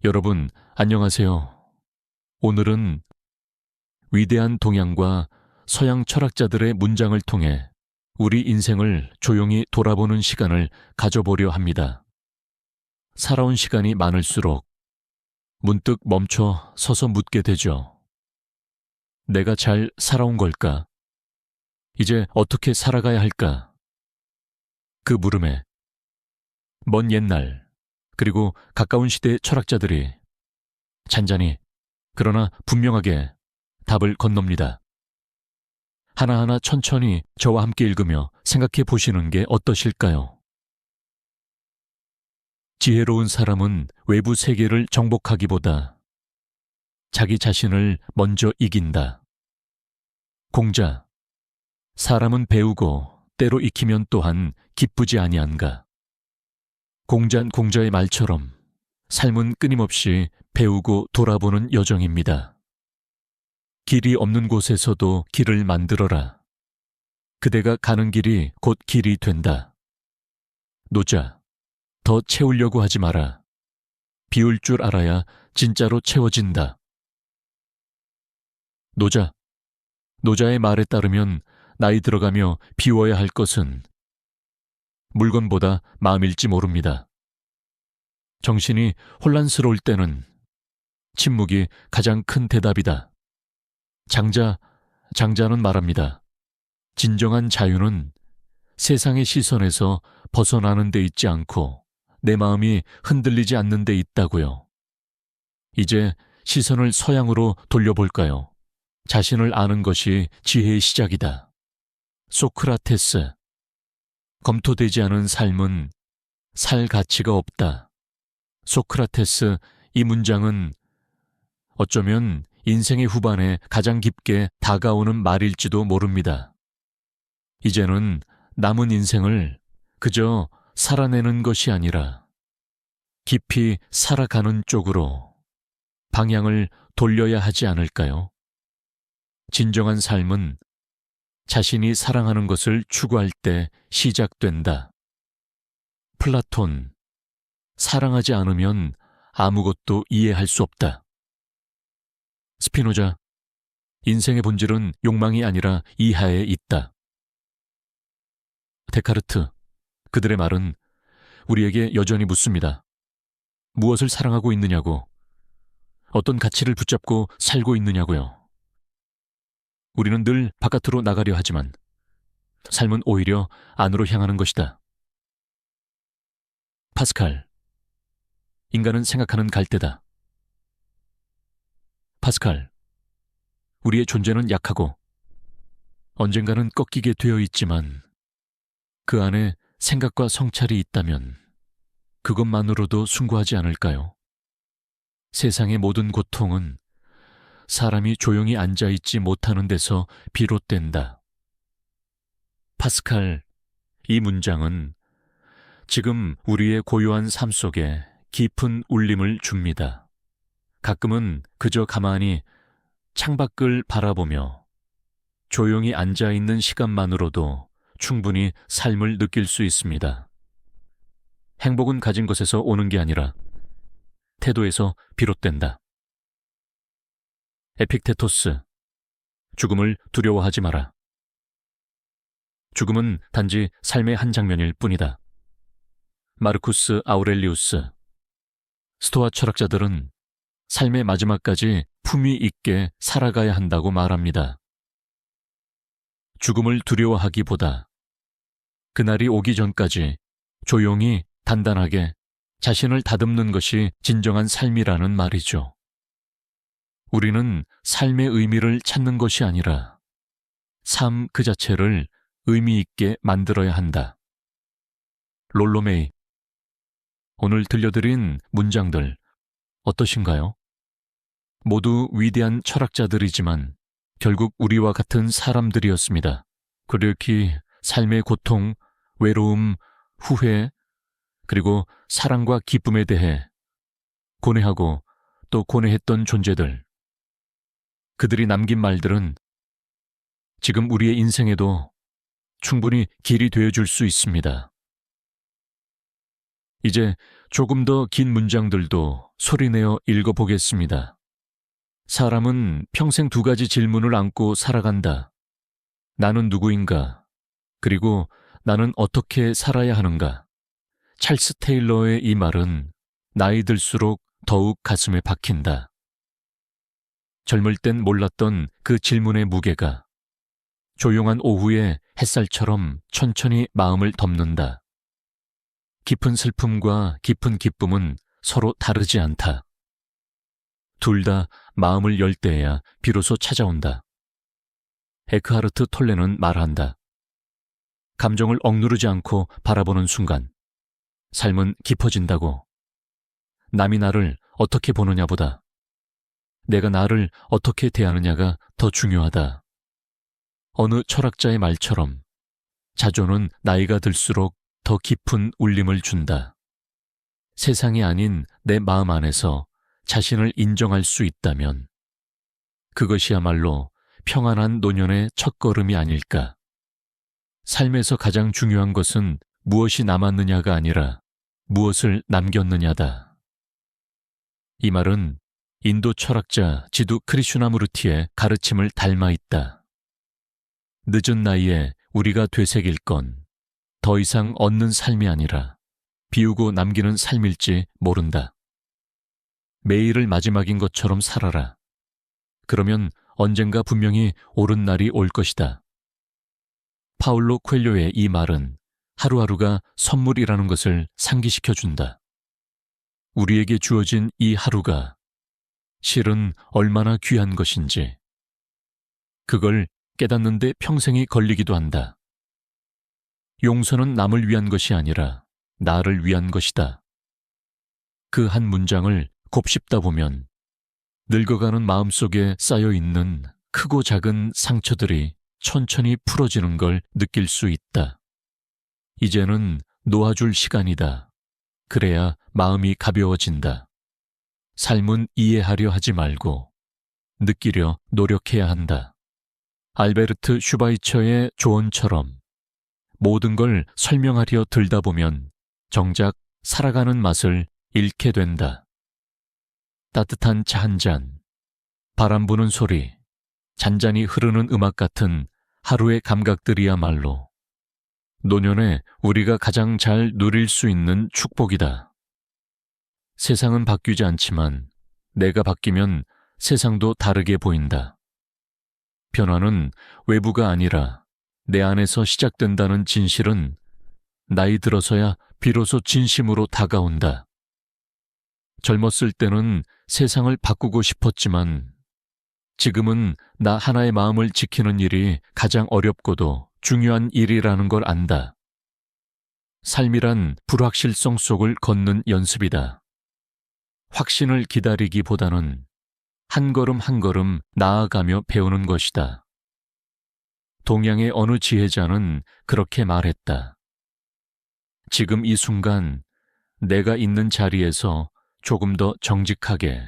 여러분, 안녕하세요. 오늘은 위대한 동양과 서양 철학자들의 문장을 통해 우리 인생을 조용히 돌아보는 시간을 가져보려 합니다. 살아온 시간이 많을수록 문득 멈춰 서서 묻게 되죠. 내가 잘 살아온 걸까? 이제 어떻게 살아가야 할까? 그 물음에 먼 옛날, 그리고 가까운 시대의 철학자들이 잔잔히, 그러나 분명하게 답을 건넙니다. 하나하나 천천히 저와 함께 읽으며 생각해 보시는 게 어떠실까요? 지혜로운 사람은 외부 세계를 정복하기보다 자기 자신을 먼저 이긴다. 공자, 사람은 배우고 때로 익히면 또한 기쁘지 아니한가. 공자의 말처럼 삶은 끊임없이 배우고 돌아보는 여정입니다. 길이 없는 곳에서도 길을 만들어라. 그대가 가는 길이 곧 길이 된다. 노자, 더 채우려고 하지 마라. 비울 줄 알아야 진짜로 채워진다. 노자의 말에 따르면 나이 들어가며 비워야 할 것은 물건보다 마음일지 모릅니다. 정신이 혼란스러울 때는 침묵이 가장 큰 대답이다. 장자는 말합니다. 진정한 자유는 세상의 시선에서 벗어나는 데 있지 않고 내 마음이 흔들리지 않는 데 있다고요. 이제 시선을 서양으로 돌려볼까요? 자신을 아는 것이 지혜의 시작이다. 소크라테스, 검토되지 않은 삶은 살 가치가 없다. 소크라테스, 이 문장은 어쩌면 인생의 후반에 가장 깊게 다가오는 말일지도 모릅니다. 이제는 남은 인생을 그저 살아내는 것이 아니라 깊이 살아가는 쪽으로 방향을 돌려야 하지 않을까요? 진정한 삶은 자신이 사랑하는 것을 추구할 때 시작된다. 플라톤, 사랑하지 않으면 아무것도 이해할 수 없다. 스피노자, 인생의 본질은 욕망이 아니라 이하에 있다. 데카르트, 그들의 말은 우리에게 여전히 묻습니다. 무엇을 사랑하고 있느냐고, 어떤 가치를 붙잡고 살고 있느냐고요. 우리는 늘 바깥으로 나가려 하지만 삶은 오히려 안으로 향하는 것이다. 파스칼, 인간은 생각하는 갈대다. 파스칼, 우리의 존재는 약하고 언젠가는 꺾이게 되어 있지만 그 안에 생각과 성찰이 있다면 그것만으로도 숭고하지 않을까요? 세상의 모든 고통은 사람이 조용히 앉아있지 못하는 데서 비롯된다. 파스칼, 이 문장은 지금 우리의 고요한 삶 속에 깊은 울림을 줍니다. 가끔은 그저 가만히 창밖을 바라보며 조용히 앉아있는 시간만으로도 충분히 삶을 느낄 수 있습니다. 행복은 가진 것에서 오는 게 아니라 태도에서 비롯된다. 에픽테토스, 죽음을 두려워하지 마라. 죽음은 단지 삶의 한 장면일 뿐이다. 마르쿠스 아우렐리우스, 스토아 철학자들은 삶의 마지막까지 품위 있게 살아가야 한다고 말합니다. 죽음을 두려워하기보다 그날이 오기 전까지 조용히 단단하게 자신을 다듬는 것이 진정한 삶이라는 말이죠. 우리는 삶의 의미를 찾는 것이 아니라 삶 그 자체를 의미 있게 만들어야 한다. 롤로메이, 오늘 들려드린 문장들 어떠신가요? 모두 위대한 철학자들이지만 결국 우리와 같은 사람들이었습니다. 그렇게 삶의 고통, 외로움, 후회, 그리고 사랑과 기쁨에 대해 고뇌하고 또 고뇌했던 존재들. 그들이 남긴 말들은 지금 우리의 인생에도 충분히 길이 되어줄 수 있습니다. 이제 조금 더 긴 문장들도 소리내어 읽어보겠습니다. 사람은 평생 두 가지 질문을 안고 살아간다. 나는 누구인가? 그리고 나는 어떻게 살아야 하는가? 찰스 테일러의 이 말은 나이 들수록 더욱 가슴에 박힌다. 젊을 땐 몰랐던 그 질문의 무게가 조용한 오후의 햇살처럼 천천히 마음을 덮는다. 깊은 슬픔과 깊은 기쁨은 서로 다르지 않다. 둘 다 마음을 열 때에야 비로소 찾아온다. 에크하르트 톨레는 말한다. 감정을 억누르지 않고 바라보는 순간 삶은 깊어진다고. 남이 나를 어떻게 보느냐보다 내가 나를 어떻게 대하느냐가 더 중요하다. 어느 철학자의 말처럼 자존은 나이가 들수록 더 깊은 울림을 준다. 세상이 아닌 내 마음 안에서 자신을 인정할 수 있다면 그것이야말로 평안한 노년의 첫걸음이 아닐까. 삶에서 가장 중요한 것은 무엇이 남았느냐가 아니라 무엇을 남겼느냐다. 이 말은 인도 철학자 지두 크리슈나무르티의 가르침을 닮아 있다. 늦은 나이에 우리가 되새길 건 더 이상 얻는 삶이 아니라 비우고 남기는 삶일지 모른다. 매일을 마지막인 것처럼 살아라. 그러면 언젠가 분명히 옳은 날이 올 것이다. 파울로 코엘료의 이 말은 하루하루가 선물이라는 것을 상기시켜준다. 우리에게 주어진 이 하루가 실은 얼마나 귀한 것인지 그걸 깨닫는데 평생이 걸리기도 한다. 용서는 남을 위한 것이 아니라 나를 위한 것이다. 그 한 문장을 곱씹다 보면 늙어가는 마음속에 쌓여있는 크고 작은 상처들이 천천히 풀어지는 걸 느낄 수 있다. 이제는 놓아줄 시간이다. 그래야 마음이 가벼워진다. 삶은 이해하려 하지 말고 느끼려 노력해야 한다. 알베르트 슈바이처의 조언처럼 모든 걸 설명하려 들다 보면 정작 살아가는 맛을 잃게 된다. 따뜻한 차 한 잔, 바람 부는 소리, 잔잔히 흐르는 음악 같은 하루의 감각들이야말로 노년에 우리가 가장 잘 누릴 수 있는 축복이다. 세상은 바뀌지 않지만 내가 바뀌면 세상도 다르게 보인다. 변화는 외부가 아니라 내 안에서 시작된다는 진실은 나이 들어서야 비로소 진심으로 다가온다. 젊었을 때는 세상을 바꾸고 싶었지만 지금은 나 하나의 마음을 지키는 일이 가장 어렵고도 중요한 일이라는 걸 안다. 삶이란 불확실성 속을 걷는 연습이다. 확신을 기다리기보다는 한 걸음 한 걸음 나아가며 배우는 것이다. 동양의 어느 지혜자는 그렇게 말했다. 지금 이 순간 내가 있는 자리에서 조금 더 정직하게,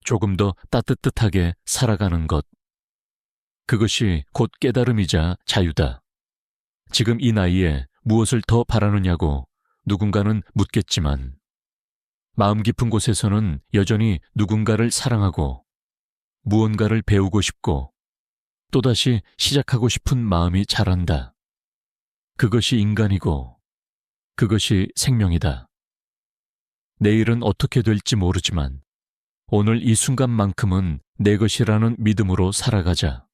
조금 더 따뜻하게 살아가는 것. 그것이 곧 깨달음이자 자유다. 지금 이 나이에 무엇을 더 바라느냐고 누군가는 묻겠지만 마음 깊은 곳에서는 여전히 누군가를 사랑하고 무언가를 배우고 싶고 또다시 시작하고 싶은 마음이 자란다. 그것이 인간이고 그것이 생명이다. 내일은 어떻게 될지 모르지만 오늘 이 순간만큼은 내 것이라는 믿음으로 살아가자.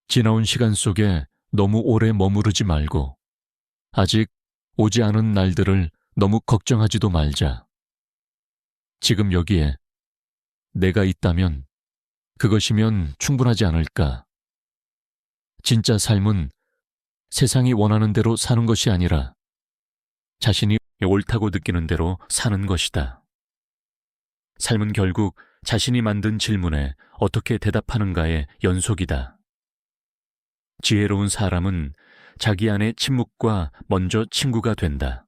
지나온 시간 속에 너무 오래 머무르지 말고 아직 오지 않은 날들을 너무 걱정하지도 말자. 지금 여기에 내가 있다면 그것이면 충분하지 않을까. 진짜 삶은 세상이 원하는 대로 사는 것이 아니라 자신이 옳다고 느끼는 대로 사는 것이다. 삶은 결국 자신이 만든 질문에 어떻게 대답하는가의 연속이다. 지혜로운 사람은 자기 안의 침묵과 먼저 친구가 된다.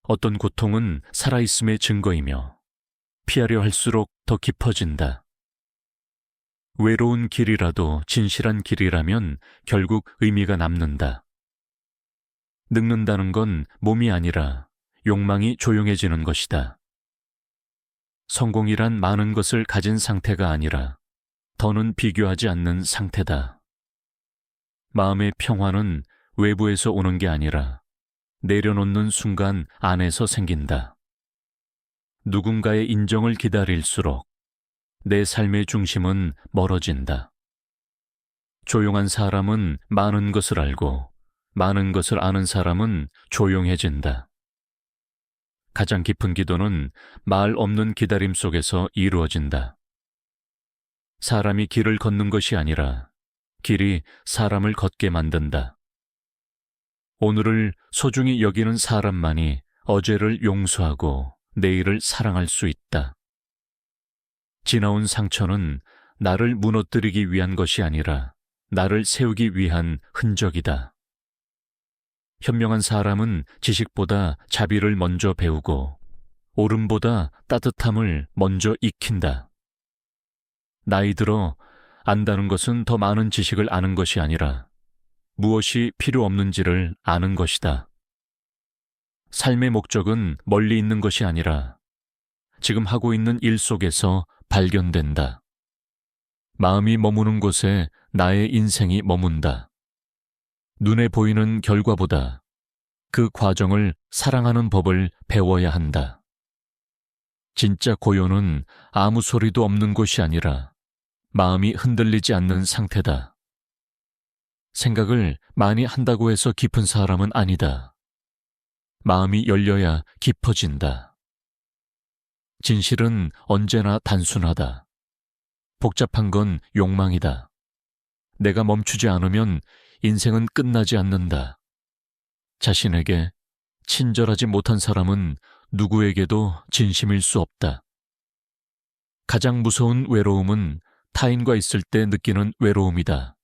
어떤 고통은 살아있음의 증거이며 피하려 할수록 더 깊어진다. 외로운 길이라도 진실한 길이라면 결국 의미가 남는다. 늙는다는 건 몸이 아니라 욕망이 조용해지는 것이다. 성공이란 많은 것을 가진 상태가 아니라 더는 비교하지 않는 상태다. 마음의 평화는 외부에서 오는 게 아니라 내려놓는 순간 안에서 생긴다. 누군가의 인정을 기다릴수록 내 삶의 중심은 멀어진다. 조용한 사람은 많은 것을 알고 많은 것을 아는 사람은 조용해진다. 가장 깊은 기도는 말 없는 기다림 속에서 이루어진다. 사람이 길을 걷는 것이 아니라 길이 사람을 걷게 만든다. 오늘을 소중히 여기는 사람만이 어제를 용서하고 내일을 사랑할 수 있다. 지나온 상처는 나를 무너뜨리기 위한 것이 아니라 나를 세우기 위한 흔적이다. 현명한 사람은 지식보다 자비를 먼저 배우고 옳음보다 따뜻함을 먼저 익힌다. 나이 들어 안다는 것은 더 많은 지식을 아는 것이 아니라 무엇이 필요 없는지를 아는 것이다. 삶의 목적은 멀리 있는 것이 아니라 지금 하고 있는 일 속에서 발견된다. 마음이 머무는 곳에 나의 인생이 머문다. 눈에 보이는 결과보다 그 과정을 사랑하는 법을 배워야 한다. 진짜 고요는 아무 소리도 없는 곳이 아니라 마음이 흔들리지 않는 상태다. 생각을 많이 한다고 해서 깊은 사람은 아니다. 마음이 열려야 깊어진다. 진실은 언제나 단순하다. 복잡한 건 욕망이다. 내가 멈추지 않으면 인생은 끝나지 않는다. 자신에게 친절하지 못한 사람은 누구에게도 진심일 수 없다. 가장 무서운 외로움은 타인과 있을 때 느끼는 외로움이다.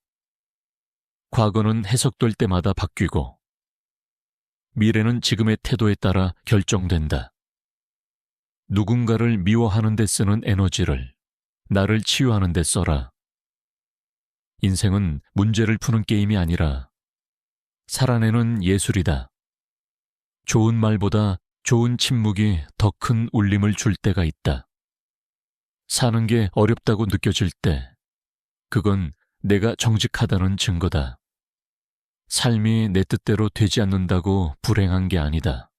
과거는 해석될 때마다 바뀌고 미래는 지금의 태도에 따라 결정된다. 누군가를 미워하는 데 쓰는 에너지를 나를 치유하는 데 써라. 인생은 문제를 푸는 게임이 아니라 살아내는 예술이다. 좋은 말보다 좋은 침묵이 더 큰 울림을 줄 때가 있다. 사는 게 어렵다고 느껴질 때 그건 내가 정직하다는 증거다. 삶이 내 뜻대로 되지 않는다고 불행한 게 아니다.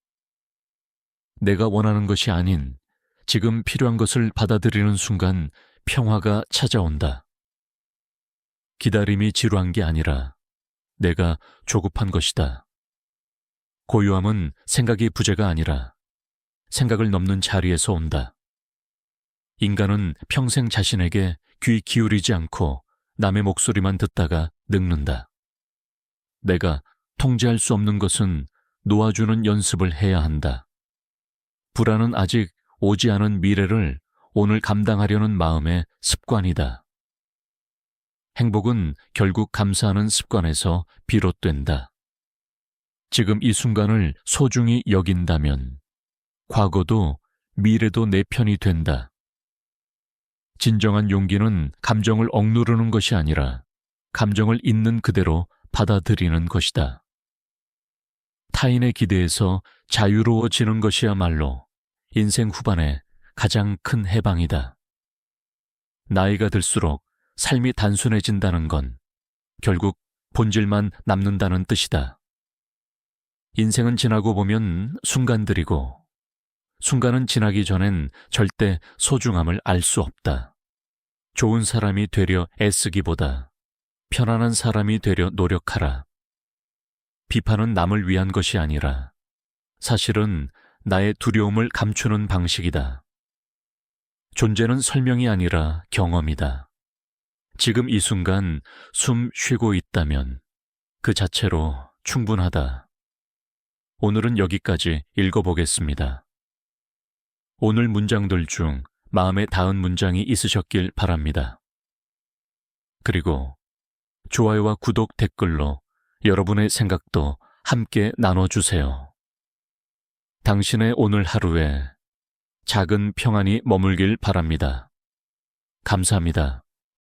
내가 원하는 것이 아닌 지금 필요한 것을 받아들이는 순간 평화가 찾아온다. 기다림이 지루한 게 아니라 내가 조급한 것이다. 고요함은 생각이 부재가 아니라 생각을 넘는 자리에서 온다. 인간은 평생 자신에게 귀 기울이지 않고 남의 목소리만 듣다가 늙는다. 내가 통제할 수 없는 것은 놓아주는 연습을 해야 한다. 불안은 아직 오지 않은 미래를 오늘 감당하려는 마음의 습관이다. 행복은 결국 감사하는 습관에서 비롯된다. 지금 이 순간을 소중히 여긴다면 과거도 미래도 내 편이 된다. 진정한 용기는 감정을 억누르는 것이 아니라 감정을 있는 그대로 받아들이는 것이다. 타인의 기대에서 자유로워지는 것이야말로 인생 후반에 가장 큰 해방이다. 나이가 들수록 삶이 단순해진다는 건 결국 본질만 남는다는 뜻이다. 인생은 지나고 보면 순간들이고 순간은 지나기 전엔 절대 소중함을 알 수 없다. 좋은 사람이 되려 애쓰기보다 편안한 사람이 되려 노력하라. 비판은 남을 위한 것이 아니라 사실은 나의 두려움을 감추는 방식이다. 존재는 설명이 아니라 경험이다. 지금 이 순간 숨 쉬고 있다면 그 자체로 충분하다. 오늘은 여기까지 읽어보겠습니다. 오늘 문장들 중 마음에 닿은 문장이 있으셨길 바랍니다. 그리고 좋아요와 구독, 댓글로 여러분의 생각도 함께 나눠주세요. 당신의 오늘 하루에 작은 평안이 머물길 바랍니다. 감사합니다.